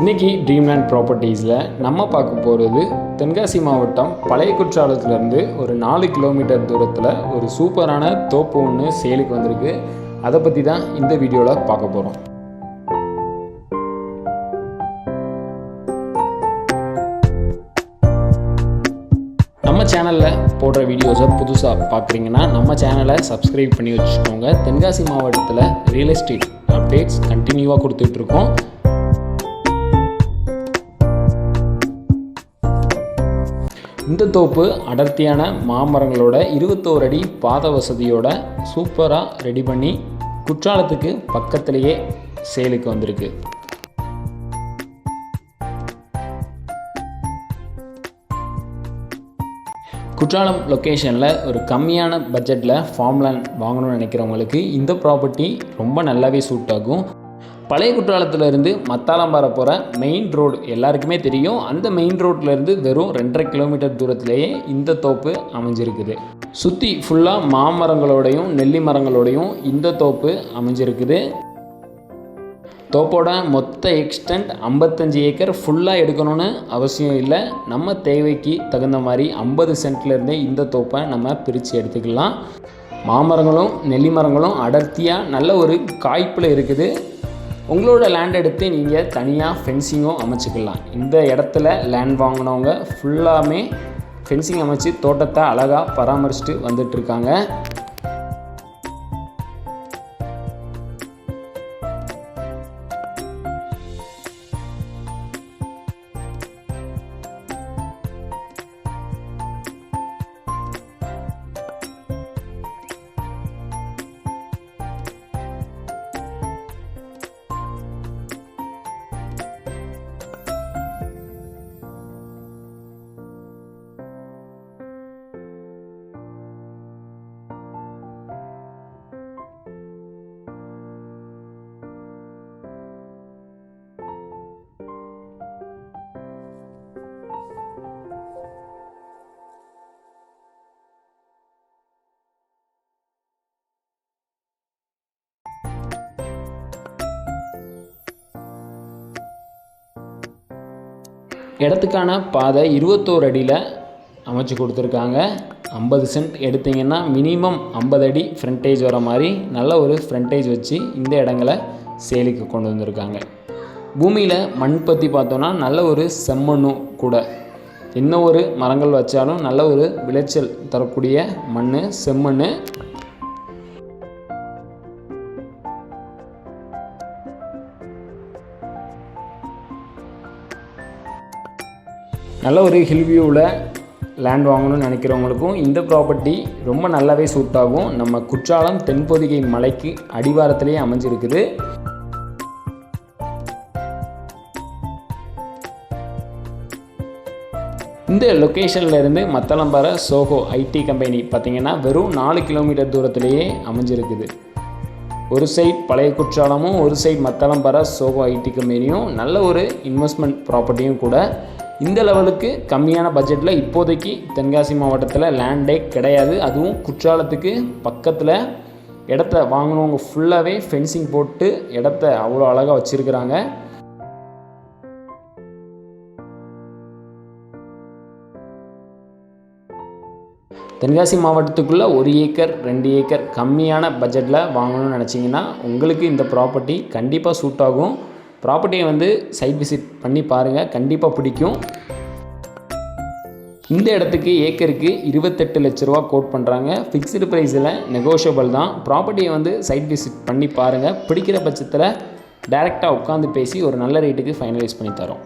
இன்றைக்கி ட்ரீம்லேண்ட் ப்ராப்பர்ட்டிஸில் நம்ம பார்க்க போகிறது தென்காசி மாவட்டம் பழைய குற்றாலத்துலேருந்து ஒரு 4 கிலோமீட்டர் தூரத்தில் ஒரு சூப்பரான தோப்பு ஒன்று சேலுக்கு வந்திருக்கு. அதை பற்றி தான் இந்த வீடியோவில் பார்க்க போகிறோம். நம்ம சேனலில் போடுற வீடியோஸை புதுசாக பார்க்குறீங்கன்னா நம்ம சேனலை சப்ஸ்கிரைப் பண்ணி வச்சுக்கோங்க. தென்காசி மாவட்டத்தில் ரியல் எஸ்டேட் அப்டேட்ஸ் கண்டினியூவாக கொடுத்துட்ருக்கோம். இந்த தோப்பு அடர்த்தியான மாமரங்களோட 21 அடி பாத வசதியோட சூப்பராக ரெடி பண்ணி குற்றாலத்துக்கு பக்கத்திலேயே சேலுக்கு வந்திருக்கு. குற்றாலம் லொக்கேஷனில் ஒரு கம்மியான பட்ஜெட்டில் ஃபார்ம் லேண்ட் வாங்கணும்னு நினைக்கிறவங்களுக்கு இந்த ப்ராப்பர்ட்டி ரொம்ப நல்லாவே சூட் ஆகும். பழைய குற்றாலத்திலேருந்து மத்தாளம்பாறை போகிற மெயின் ரோடு எல்லாருக்குமே தெரியும். அந்த மெயின் ரோட்லேருந்து வெறும் 2.5 கிலோமீட்டர் தூரத்திலேயே இந்த தோப்பு அமைஞ்சிருக்குது. சுற்றி ஃபுல்லாக மாமரங்களோடையும் நெல்லி மரங்களோடையும் இந்த தோப்பு அமைஞ்சிருக்குது. தோப்போட மொத்த எக்ஸ்டென்ட் 55 ஏக்கர் ஃபுல்லாக எடுக்கணும்னு அவசியம் இல்லை. நம்ம தேவைக்கு தகுந்த மாதிரி 50 சென்ட்லேருந்தே இந்த தோப்பை நம்ம பிரித்து எடுத்துக்கலாம். மாமரங்களும் நெல்லி மரங்களும் அடர்த்தியாக நல்ல ஒரு காய்ப்பில் இருக்குது. உங்களோட லேண்ட் எடுத்து நீங்கள் தனியாக ஃபென்சிங்கும் அமைச்சிக்கலாம். இந்த இடத்துல லேண்ட் வாங்கினவங்க ஃபுல்லாமே ஃபென்சிங் அமைச்சு தோட்டத்தை அழகாக பராமரிச்சுட்டு வந்துட்டுருக்காங்க. இடத்துக்கான பாதை 21 அடியில் அமைச்சு கொடுத்துருக்காங்க. 50 சென்ட் எடுத்திங்கன்னா மினிமம் 50 அடி ஃப்ரண்டேஜ் வர மாதிரி நல்ல ஒரு ஃப்ரண்டேஜ் வச்சு இந்த இடங்களை சேலுக்கு கொண்டு வந்திருக்காங்க. பூமியில் மண் பற்றி பார்த்தோன்னா நல்ல ஒரு செம்மண்ணும் கூட. என்ன ஒரு மரங்கள் வச்சாலும் நல்ல ஒரு விளைச்சல் தரக்கூடிய மண் செம்மண். நல்ல ஒரு ஹில் வியூவில் லேண்ட் வாங்கணும்னு நினைக்கிறவங்களுக்கும் இந்த ப்ராப்பர்ட்டி ரொம்ப நல்லாவே சூட் ஆகும். நம்ம குற்றாலம் தென்பொதிகை மலைக்கு அடிவாரத்திலேயே அமைஞ்சிருக்குது. இந்த லொக்கேஷனில் இருந்து மத்தாளம்பாறை சோஹோ ஐடி கம்பெனி பார்த்திங்கன்னா வெறும் 4 கிலோமீட்டர் தூரத்திலேயே அமைஞ்சிருக்குது. ஒரு சைட் பழைய குற்றாலமும் ஒரு சைட் மத்தாளம்பாறை சோஹோ ஐடி கம்பெனியும் நல்ல ஒரு இன்வெஸ்ட்மெண்ட் ப்ராப்பர்ட்டியும் கூட. இந்த லெவலுக்கு கம்மியான பட்ஜெட்டில் இப்போதைக்கு தென்காசி மாவட்டத்தில் லேண்டே கிடையாது. அதுவும் குற்றாலத்துக்கு பக்கத்தில் இடத்த வாங்கினவங்க ஃபுல்லாகவே ஃபென்சிங் போட்டு இடத்த அவ்வளோ அழகாக வச்சுருக்கிறாங்க. தென்காசி மாவட்டத்துக்குள்ளே 1 ஏக்கர் 2 ஏக்கர் கம்மியான பட்ஜெட்டில் வாங்கணும்னு நினச்சிங்கன்னா உங்களுக்கு இந்த ப்ராப்பர்ட்டி கண்டிப்பாக சூட் ஆகும். ப்ராப்பர்ட்டியை சைட் விசிட் பண்ணி பாருங்கள், கண்டிப்பாக பிடிக்கும். இந்த இடத்துக்கு ஏக்கருக்கு 28 லட்ச ரூபா கோட் பண்ணுறாங்க. ஃபிக்ஸ்டு ப்ரைஸில் நெகோஷியபிள் தான். ப்ராப்பர்ட்டியை சைட் விசிட் பண்ணி பாருங்கள். பிடிக்கிற பட்சத்தில் டைரெக்டாக உட்காந்து பேசி ஒரு நல்ல ரேட்டுக்கு ஃபைனலைஸ் பண்ணி தரோம்.